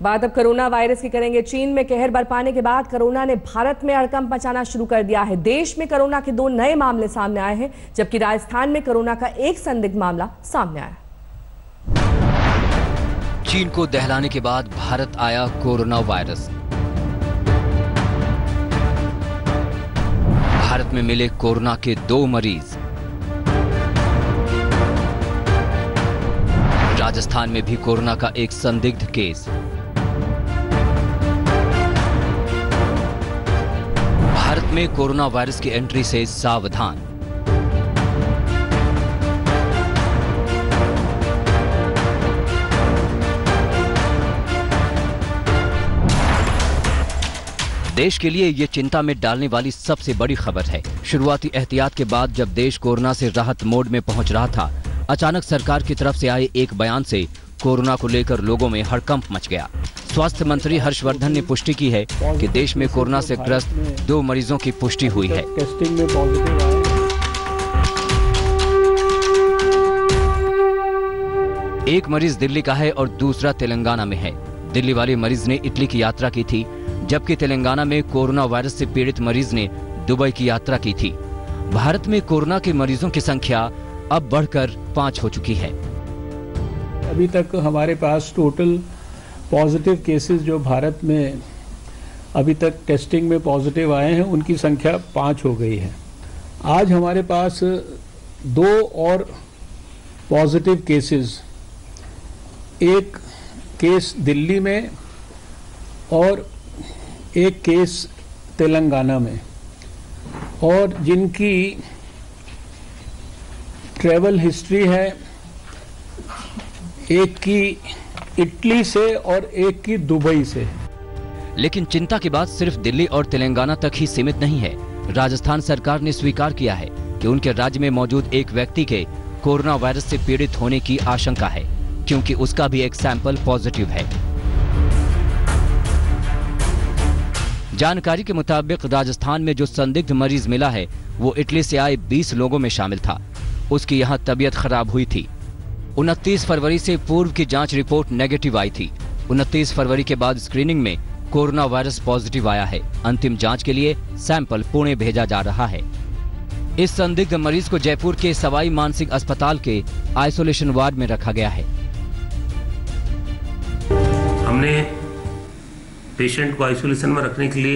बात अब corona virus की करेंगे। चीन में कहर बरपाने के बाद कोरोना ने भारत में हड़कंप मचाना शुरू कर दिया है। देश में कोरोना के 2 नए मामले सामने आए हैं, जबकि राजस्थान में कोरोना का एक संदिग्ध मामला सामने आया। चीन को दहलाने के बाद भारत आया कोरोना वायरस। भारत में मिले कोरोना के 2 मरीज। राजस्थान में भी कोरोना का एक संदिग्ध केस। भारत में कोरोना वायरस की एंट्री से सावधान। देश के लिए ये चिंता में डालने वाली सबसे बड़ी खबर है। शुरुआती एहतियात के बाद जब देश कोरोना से राहत मोड में पहुंच रहा था, अचानक सरकार की तरफ से आए एक बयान से कोरोना को लेकर लोगों में हड़कंप मच गया। स्वास्थ्य मंत्री हर्षवर्धन ने पुष्टि की है कि देश में कोरोना से ग्रस्त 2 मरीजों की पुष्टि हुई है। टेस्टिंग में पॉजिटिव आए। एक मरीज दिल्ली का है और दूसरा तेलंगाना में है। दिल्ली वाले मरीज ने इटली की यात्रा की थी, जबकि तेलंगाना में कोरोना वायरस से पीड़ित मरीज ने दुबई की यात्रा की थी। भारत में कोरोना के मरीजों की संख्या अब बढ़कर 5 हो चुकी है। अभी तक हमारे पास टोटल पॉजिटिव केसेस जो भारत में अभी तक टेस्टिंग में पॉजिटिव आए हैं, उनकी संख्या 5 हो गई है। आज हमारे पास 2 और पॉजिटिव केसेस, एक केस दिल्ली में और एक केस तेलंगाना में, और जिनकी ट्रैवल हिस्ट्री है, एक की इटली से और एक की दुबई से। लेकिन चिंता की बात सिर्फ दिल्ली और तेलंगाना तक ही सीमित नहीं है। राजस्थान सरकार ने स्वीकार किया है कि उनके राज्य में मौजूद एक व्यक्ति के कोरोना वायरस से पीड़ित होने की आशंका है, क्योंकि उसका भी एक सैंपल पॉजिटिव है। जानकारी के मुताबिक राजस्थान में जो संदिग्ध मरीज मिला है, वो इटली से आए 20 लोगों में शामिल था। उसकी यहां तबीयत खराब हुई थी। 29 फरवरी से पूर्व की जांच रिपोर्ट नेगेटिव आई थी। 29 फरवरी के बाद स्क्रीनिंग में कोरोना वायरस पॉजिटिव आया है। अंतिम जांच के लिए सैंपल पुणे भेजा जा रहा है। इस संदिग्ध मरीज को जयपुर के सवाई मानसिंह अस्पताल के आइसोलेशन वार्ड में रखा गया है। हमने पेशेंट को आइसोलेशन में रखने के लिए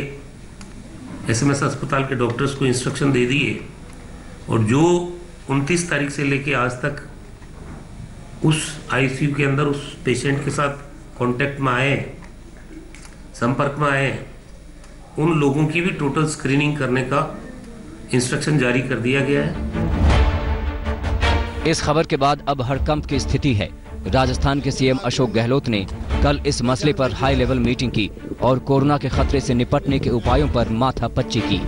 एसएमएस अस्पताल के डॉक्टर्स को इंस्ट्रक्शन दे दिए, और जो 29 तारीख से लेके आज तक उस आईसीयू के अंदर उस पेशेंट के साथ कांटेक्ट में आए, संपर्क में आए, उन लोगों की भी टोटल स्क्रीनिंग करने का इंस्ट्रक्शन जारी कर दिया गया है। इस खबर के बाद अब हड़कंप की स्थिति है। राजस्थान के सीएम अशोक गहलोत ने कल इस मसले पर हाई लेवल मीटिंग की और कोरोना के खतरे से निपटने के उपायों पर माथापच्ची की।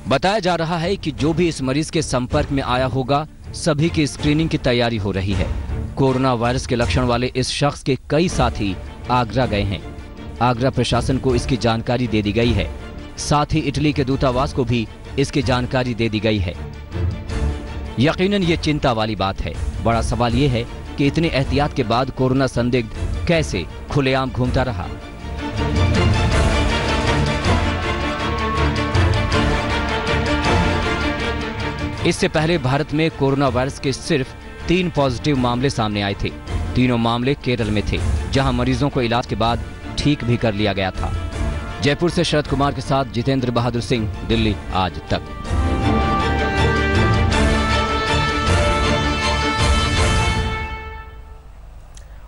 बताया जा रहा है कि जो भी इस मरीज के संपर्क में आया होगा, सभी की स्क्रीनिंग की तैयारी हो रही है। कोरोना वायरस के लक्षण वाले इस शख्स के कई साथी आगरा गए हैं। आगरा प्रशासन को इसकी जानकारी दे दी गई है। साथ ही इटली के दूतावास को भी इसकी जानकारी दे दी गई है। यकीनन ये चिंता वाली बात है। बड़ा सवाल ये है कि इतनी एहतियात के बाद कोरोना संदिग्ध कैसे खुलेआम घूमता रहा। इससे पहले भारत में कोरोना वायरस के सिर्फ 3 पॉजिटिव मामले सामने आए थे। तीनों मामले केरल में थे, जहां मरीजों को इलाज के बाद ठीक भी कर लिया गया था। जयपुर से शरद कुमार के साथ जितेंद्र बहादुर सिंह, दिल्ली आज तक।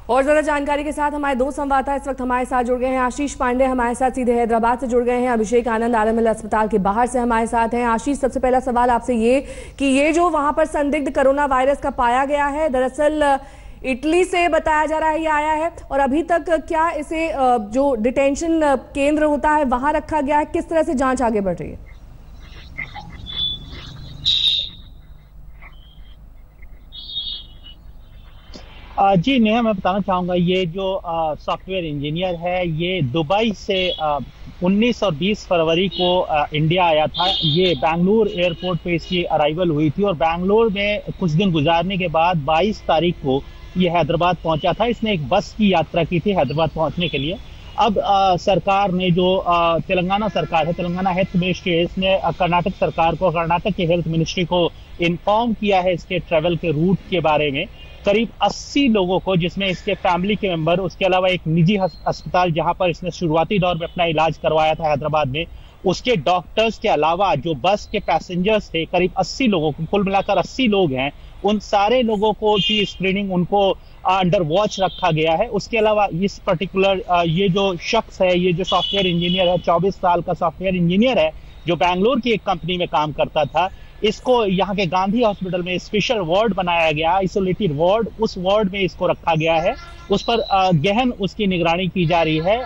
और ज्यादा जानकारी के साथ हमारे 2 संवाददाता इस वक्त हमारे साथ जुड़ गए हैं। आशीष पांडे हमारे साथ सीधे हैदराबाद से जुड़ गए हैं। अभिषेक आनंद आलमगीर अस्पताल के बाहर से हमारे साथ हैं। आशीष, सबसे पहला सवाल आपसे ये कि ये जो वहां पर संदिग्ध कोरोना वायरस का पाया गया है, दरअसल इटली से बताया जा रहा है ये आया है, और अभी तक क्या इसे जो डिटेंशन केंद्र होता है वहां रखा गया है? किस तरह से जांच आगे बढ़ रही है? जी नेहा, मैं बताना चाहूँगा, ये जो सॉफ्टवेयर इंजीनियर है, ये दुबई से 19 और 20 फरवरी को इंडिया आया था। ये बेंगलुरु एयरपोर्ट पे इसकी अराइवल हुई थी और बेंगलुरु में कुछ दिन गुजारने के बाद 22 तारीख को ये हैदराबाद पहुंचा था। इसने एक बस की यात्रा की थी हैदराबाद पहुंचने के लिए। अब सरकार ने जो तेलंगाना सरकार है, तेलंगाना हेल्थ मिनिस्ट्री है, इसने कर्नाटक सरकार को, कर्नाटक के हेल्थ मिनिस्ट्री को इन्फॉर्म किया है इसके ट्रैवल के रूट के बारे में। करीब 80 लोगों को, जिसमें इसके फैमिली के मेंबर, उसके अलावा एक निजी अस्पताल जहां पर इसने शुरुआती दौर में अपना इलाज करवाया था हैदराबाद में, उसके डॉक्टर्स के अलावा जो बस के पैसेंजर्स थे, करीब 80 लोगों को, कुल मिलाकर 80 लोग हैं, उन सारे लोगों को की स्क्रीनिंग, उनको अंडर वॉच रखा गया है। उसके अलावा इस पर्टिकुलर ये जो शख्स है, ये जो सॉफ्टवेयर इंजीनियर है, 24 साल का सॉफ्टवेयर इंजीनियर है, जो बैंगलोर की एक कंपनी में काम करता था, इसको यहाँ के गांधी हॉस्पिटल में स्पेशल वार्ड बनाया गया, आइसोलेटेड वार्ड, उस वार्ड में इसको रखा गया है। उस पर गहन उसकी निगरानी की जा रही है।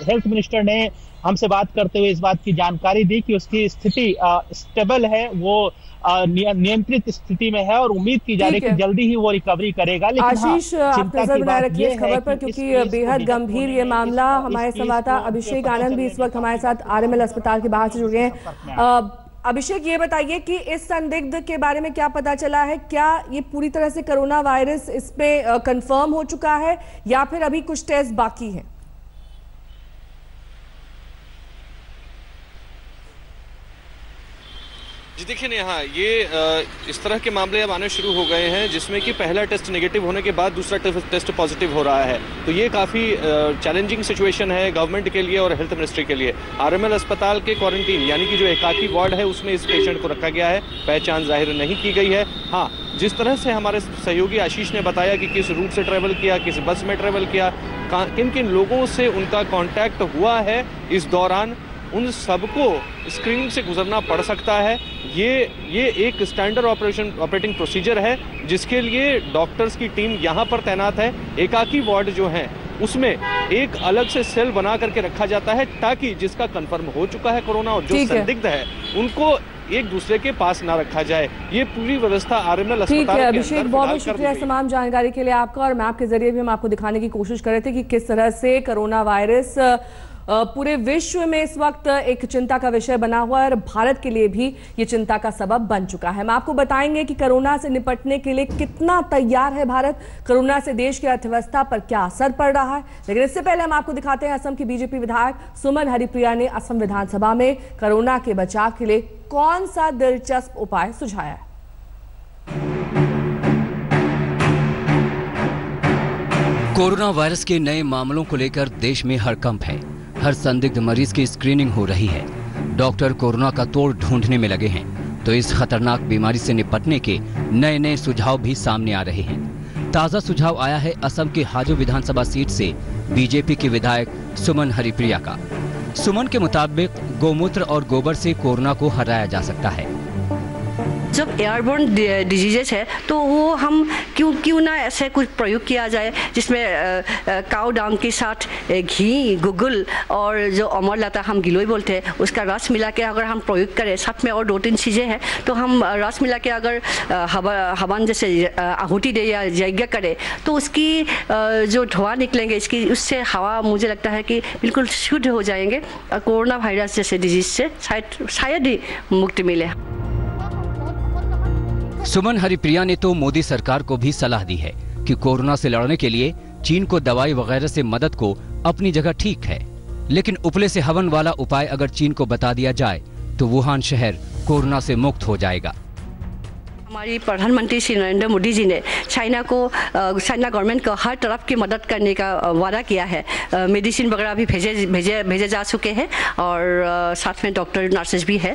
हेल्थ मिनिस्टर ने हमसे बात करते हुए इस बात की जानकारी दी कि उसकी स्थिति स्टेबल है, वो नियंत्रित स्थिति में है और उम्मीद की जा रही है कि जल्दी ही वो रिकवरी करेगा। लेकिन आशीष, आप नजर बनाए रखिए इस खबर पर, क्योंकि बेहद गंभीर ये मामला। हमारे संवाददाता अभिषेक आनंद भी इस वक्त हमारे साथ आरएमएल अस्पताल के बाहर से जुड़ गए हैं। अभिषेक, ये बताइए कि इस संदिग्ध के बारे में क्या पता चला है? क्या ये पूरी तरह से कोरोना वायरस इस पे कंफर्म हो चुका है या फिर अभी कुछ टेस्ट बाकी हैं? जी देखिए नेहा, ये इस तरह के मामले अब आने शुरू हो गए हैं जिसमें कि पहला टेस्ट नेगेटिव होने के बाद दूसरा टेस्ट पॉजिटिव हो रहा है। तो ये काफ़ी चैलेंजिंग सिचुएशन है गवर्नमेंट के लिए और हेल्थ मिनिस्ट्री के लिए। आरएमएल अस्पताल के क्वारंटीन यानी कि जो एकाकी वार्ड है उसमें इस पेशेंट को रखा गया है, पहचान जाहिर नहीं की गई है। हाँ, जिस तरह से हमारे सहयोगी आशीष ने बताया कि किस रूट से ट्रैवल किया, किस बस में ट्रैवल किया, किन किन लोगों से उनका कॉन्टैक्ट हुआ है इस दौरान, उन सबको स्क्रीनिंग से गुजरना पड़ सकता है। ये एक स्टैंडर्ड ऑपरेटिंग प्रोसीजर है जिसके लिए डॉक्टर्स की टीम यहाँ पर तैनात है। एकाकी वार्ड जो है उसमें एक अलग से सेल बना करके रखा जाता है ताकि जिसका कंफर्म हो चुका है कोरोना और जो संदिग्ध है उनको एक दूसरे के पास ना रखा जाए। ये पूरी व्यवस्था आरएमएल अस्पताल के अंदर। अभिषेक, बहुत बहुत शुक्रिया तमाम जानकारी के लिए आपका। और मैप के जरिए भी हम आपको दिखाने की कोशिश कर रहे थे कि किस तरह से कोरोना वायरस पूरे विश्व में इस वक्त एक चिंता का विषय बना हुआ है और भारत के लिए भी ये चिंता का सबब बन चुका है। हम आपको बताएंगे कि कोरोना से निपटने के लिए कितना तैयार है भारत, कोरोना से देश की अर्थव्यवस्था पर क्या असर पड़ रहा है। लेकिन इससे पहले हम आपको दिखाते हैं असम की बीजेपी विधायक सुमन हरिप्रिया ने असम विधानसभा में कोरोना के बचाव के लिए कौन सा दिलचस्प उपाय सुझाया है। कोरोना वायरस के नए मामलों को लेकर देश में हड़कंप है। हर संदिग्ध मरीज की स्क्रीनिंग हो रही है। डॉक्टर कोरोना का तोड़ ढूंढने में लगे हैं, तो इस खतरनाक बीमारी से निपटने के नए नए सुझाव भी सामने आ रहे हैं। ताजा सुझाव आया है असम के हाजो विधानसभा सीट से बीजेपी के विधायक सुमन हरिप्रिया का। सुमन के मुताबिक गौमूत्र और गोबर से कोरोना को हराया जा सकता है। जब एयरबोर्न डिजीजेस है तो वो हम क्यों ना ऐसे कुछ प्रयोग किया जाए जिसमें काऊ डांग के साथ घी, गुगुल और जो अमरलता हम गिलोय बोलते हैं उसका रस मिला के अगर हम प्रयोग करें, साथ में और 2-3 चीज़ें हैं तो हम रस मिला के अगर हवन जैसे आहुति दे या यज्ञ करें तो उसकी जो धुआं निकलेंगे इसकी, उससे हवा मुझे लगता है कि बिल्कुल शुद्ध हो जाएंगे। कोरोना वायरस जैसे डिजीज से शायद ही मुक्ति मिले। सुमन हरिप्रिया ने तो मोदी सरकार को भी सलाह दी है कि कोरोना से लड़ने के लिए चीन को दवाई वगैरह से मदद को अपनी जगह ठीक है, लेकिन उपले से हवन वाला उपाय अगर चीन को बता दिया जाए तो वुहान शहर कोरोना से मुक्त हो जाएगा। हमारी प्रधानमंत्री श्री नरेंद्र मोदी जी ने चाइना गवर्नमेंट को हर तरफ की मदद करने का वादा किया है। मेडिसिन वगैरह भी भेजे जा चुके हैं और साथ में डॉक्टर नर्सेज भी है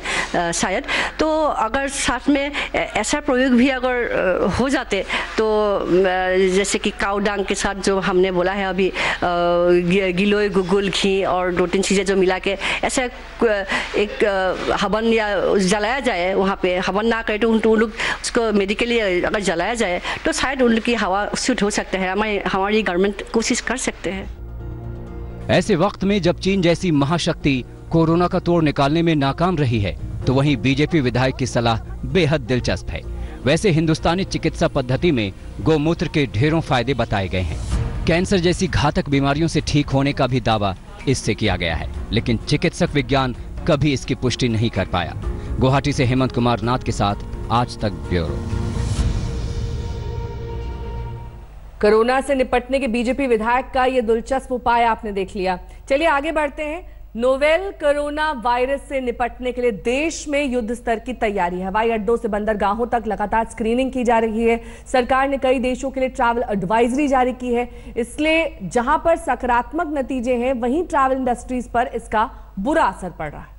शायद। तो अगर साथ में ऐसा प्रयोग भी अगर हो जाते तो जैसे कि काऊ डांग के साथ जो हमने बोला है अभी गिलोय, गुगुल, घी और 2-3 चीज़ें जो मिला के ऐसा एक हवन या जलाया जाए, वहाँ पे हवन ना करे तो उन लोग उसको मेडिकली अगर जलाया जाए तो शायद उनकी हवा शुद्ध हो सकता है। हमारी गवर्नमेंट कोशिश कर सकते हैं। ऐसे वक्त में जब चीन जैसी महाशक्ति कोरोना का तोड़ निकालने में नाकाम रही है तो वहीं बीजेपी विधायक की सलाह बेहद दिलचस्प है। वैसे हिंदुस्तानी चिकित्सा पद्धति में गौमूत्र के ढेरों फायदे बताए गए हैं। कैंसर जैसी घातक बीमारियों से ठीक होने का भी दावा इससे किया गया है, लेकिन चिकित्सक विज्ञान कभी इसकी पुष्टि नहीं कर पाया। गुवाहाटी से हेमंत कुमार नाथ के साथ आज तक ब्यूरो। कोरोना से निपटने के बीजेपी विधायक का ये दिलचस्प उपाय आपने देख लिया। चलिए आगे बढ़ते हैं। नोवेल कोरोना वायरस से निपटने के लिए देश में युद्ध स्तर की तैयारी है। हवाई अड्डों से बंदरगाहों तक लगातार स्क्रीनिंग की जा रही है। सरकार ने कई देशों के लिए ट्रैवल एडवाइजरी जारी की है। इसलिए जहां पर सकारात्मक नतीजे हैं, वहीं ट्रैवल इंडस्ट्रीज पर इसका बुरा असर पड़ रहा है।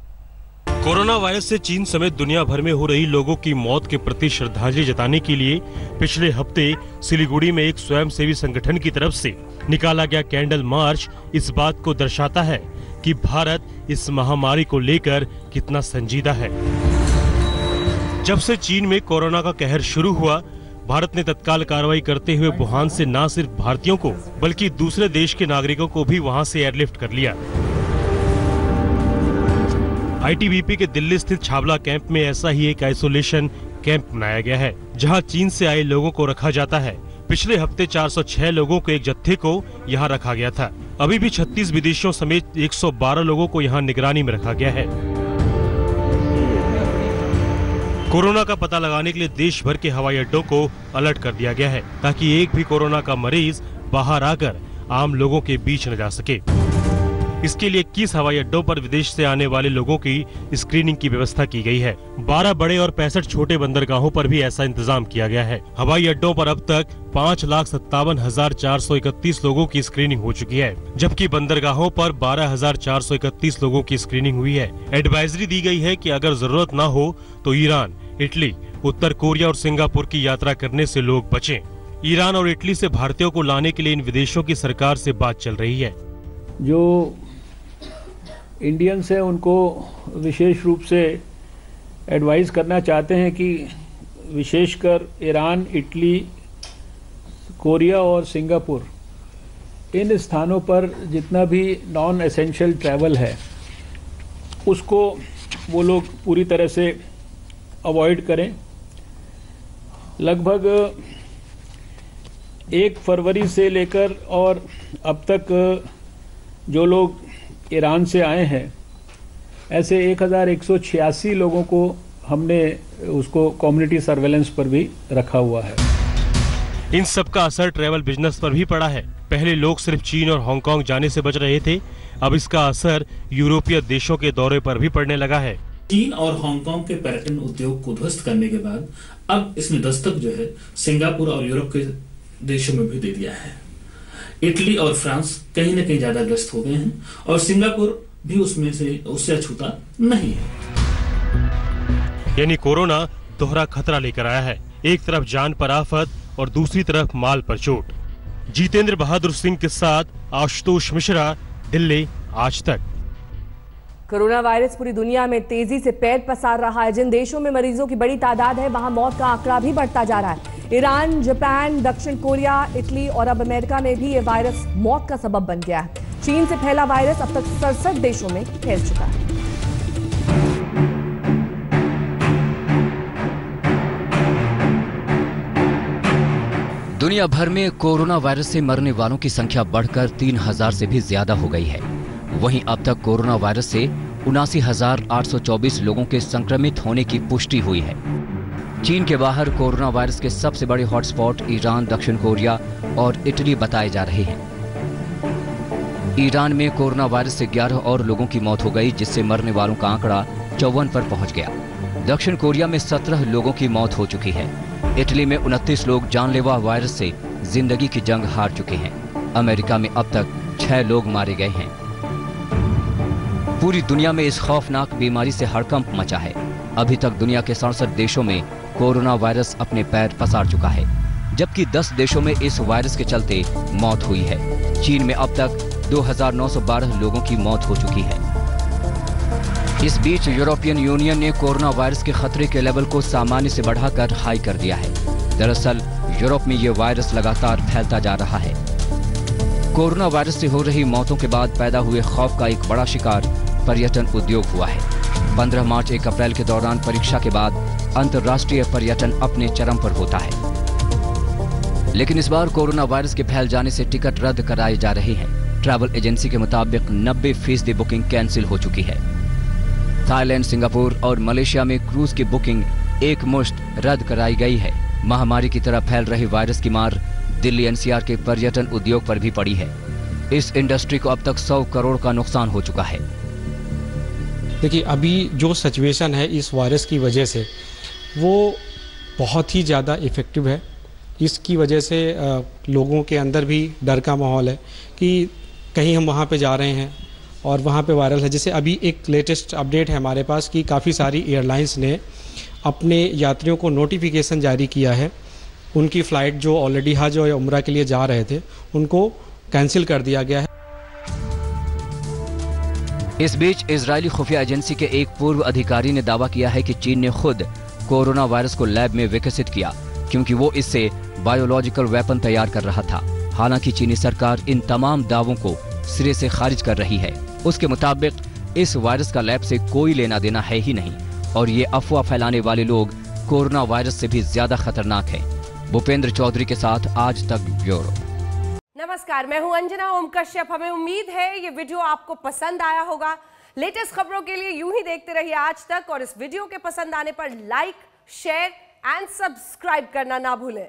कोरोना वायरस से चीन समेत दुनिया भर में हो रही लोगों की मौत के प्रति श्रद्धांजलि जताने के लिए पिछले हफ्ते सिलीगुड़ी में एक स्वयंसेवी संगठन की तरफ से निकाला गया कैंडल मार्च इस बात को दर्शाता है कि भारत इस महामारी को लेकर कितना संजीदा है। जब से चीन में कोरोना का कहर शुरू हुआ, भारत ने तत्काल कार्रवाई करते हुए वुहान से न सिर्फ भारतीयों को बल्कि दूसरे देश के नागरिकों को भी वहां से एयरलिफ्ट कर लिया। आईटीबीपी के दिल्ली स्थित छावला कैंप में ऐसा ही एक आइसोलेशन कैंप बनाया गया है, जहां चीन से आए लोगों को रखा जाता है। पिछले हफ्ते 406 लोगों के एक जत्थे को यहां रखा गया था। अभी भी 36 विदेशियों समेत 112 लोगों को यहां निगरानी में रखा गया है। कोरोना का पता लगाने के लिए देश भर के हवाई अड्डों को अलर्ट कर दिया गया है, ताकि एक भी कोरोना का मरीज बाहर आकर आम लोगों के बीच न जा सके। इसके लिए 21 हवाई अड्डों पर विदेश से आने वाले लोगों की स्क्रीनिंग की व्यवस्था की गई है। 12 बड़े और 65 छोटे बंदरगाहों पर भी ऐसा इंतजाम किया गया है। हवाई अड्डों पर अब तक 5,57,431 लोगों की स्क्रीनिंग हो चुकी है, जबकि बंदरगाहों पर 12,431 लोगों की स्क्रीनिंग हुई है। एडवाइजरी दी गई है कि अगर जरूरत न हो तो ईरान, इटली, उत्तर कोरिया और सिंगापुर की यात्रा करने से लोग बचें। ईरान और इटली से भारतीयों को लाने के लिए इन विदेशों की सरकार से बात चल रही है। जो इंडियंस हैं उनको विशेष रूप से एडवाइस करना चाहते हैं कि विशेषकर ईरान, इटली, कोरिया और सिंगापुर, इन स्थानों पर जितना भी नॉन एसेंशियल ट्रैवल है उसको वो लोग पूरी तरह से अवॉइड करें। लगभग 1 फरवरी से लेकर और अब तक जो लोग ईरान से आए हैं, ऐसे 1186 लोगों को हमने उसको कम्युनिटी सर्वेलेंस पर भी रखा हुआ है। इन सब का असर ट्रैवल बिजनेस पर भी पड़ा है। पहले लोग सिर्फ चीन और हांगकांग जाने से बच रहे थे, अब इसका असर यूरोपीय देशों के दौरे पर भी पड़ने लगा है। चीन और हांगकांग के पर्यटन उद्योग को ध्वस्त करने के बाद अब इसने दस्तक जो है सिंगापुर और यूरोप के देशों में भी दे दिया है। इटली और फ्रांस कहीं न कहीं ज्यादा ग्रस्त हो गए हैं और सिंगापुर भी उससे अछूता नहीं है। यानी कोरोना दोहरा खतरा लेकर आया है। एक तरफ जान पर आफत और दूसरी तरफ माल पर चोट। जितेंद्र बहादुर सिंह के साथ आशुतोष मिश्रा, दिल्ली, आज तक। कोरोना वायरस पूरी दुनिया में तेजी से पैर पसार रहा है। जिन देशों में मरीजों की बड़ी तादाद है, वहां मौत का आंकड़ा भी बढ़ता जा रहा है। ईरान, जापान, दक्षिण कोरिया, इटली और अब अमेरिका में भी ये वायरस मौत का सबब बन गया है। चीन से फैला वायरस अब तक 67 देशों में फैल चुका है। दुनिया भर में कोरोना वायरस से मरने वालों की संख्या बढ़कर 3,000 से भी ज्यादा हो गई है। वहीं अब तक कोरोना वायरस से 79,824 लोगों के संक्रमित होने की पुष्टि हुई है। चीन के बाहर कोरोना वायरस के सबसे बड़े हॉटस्पॉट ईरान, दक्षिण कोरिया और इटली बताए जा रहे हैं। ईरान में कोरोना वायरस से 11 और लोगों की मौत हो गई, जिससे मरने वालों का आंकड़ा 54 पर पहुंच गया। दक्षिण कोरिया में 17 लोगों की मौत हो चुकी है। इटली में 29 लोग जानलेवा वायरस से जिंदगी की जंग हार चुके हैं। अमेरिका में अब तक 6 लोग मारे गए हैं। पूरी दुनिया में इस खौफनाक बीमारी से हड़कंप मचा है। अभी तक दुनिया के 67 देशों में कोरोना वायरस अपने पैर पसार चुका है, जबकि 10 देशों में इस वायरस के चलते मौत हुई है। चीन में अब तक 2,912 लोगों की मौत हो चुकी है। इस बीच यूरोपियन यूनियन ने कोरोना वायरस के खतरे के लेवल को सामान्य से बढ़ाकर हाई कर दिया है। दरअसल यूरोप में ये वायरस लगातार फैलता जा रहा है। कोरोना वायरस से हो रही मौतों के बाद पैदा हुए खौफ का एक बड़ा शिकार पर्यटन उद्योग हुआ है। 15 मार्च 1 अप्रैल के दौरान परीक्षा के बाद अंतर्राष्ट्रीय पर्यटन अपने चरम पर होता है, लेकिन इस बार कोरोना वायरस के फैल जाने से टिकट रद्द कराए जा रहे हैं। ट्रैवल एजेंसी के मुताबिक 90% बुकिंग कैंसिल हो चुकी है। थाईलैंड, सिंगापुर और मलेशिया में क्रूज की बुकिंग एकमुश्त रद्द कराई गई है। महामारी की तरह फैल रही वायरस की मार दिल्ली एनसीआर के पर्यटन उद्योग पर भी पड़ी है। इस इंडस्ट्री को अब तक 100 करोड़ का नुकसान हो चुका है। देखिए, अभी जो सिचुएशन है इस वायरस की वजह से वो बहुत ही ज़्यादा इफ़ेक्टिव है। इसकी वजह से लोगों के अंदर भी डर का माहौल है कि कहीं हम वहाँ पे जा रहे हैं और वहाँ पे वायरल है। जैसे अभी एक लेटेस्ट अपडेट है हमारे पास कि काफ़ी सारी एयरलाइंस ने अपने यात्रियों को नोटिफिकेशन जारी किया है। उनकी फ़्लाइट जो ऑलरेडी हज या उम्रा के लिए जा रहे थे उनको कैंसिल कर दिया गया है। इस बीच इजरायली खुफिया एजेंसी के एक पूर्व अधिकारी ने दावा किया है कि चीन ने खुद कोरोना वायरस को लैब में विकसित किया क्योंकि वो इससे बायोलॉजिकल वेपन तैयार कर रहा था। हालांकि चीनी सरकार इन तमाम दावों को सिरे से खारिज कर रही है। उसके मुताबिक इस वायरस का लैब से कोई लेना देना है ही नहीं और ये अफवाह फैलाने वाले लोग कोरोना वायरस से भी ज्यादा खतरनाक है। भूपेंद्र चौधरी के साथ आज तक ब्यूरो। नमस्कार, मैं हूं अंजना ओम कश्यप। हमें उम्मीद है ये वीडियो आपको पसंद आया होगा। लेटेस्ट खबरों के लिए यूं ही देखते रहिए आज तक और इस वीडियो के पसंद आने पर लाइक, शेयर एंड सब्सक्राइब करना ना भूलें।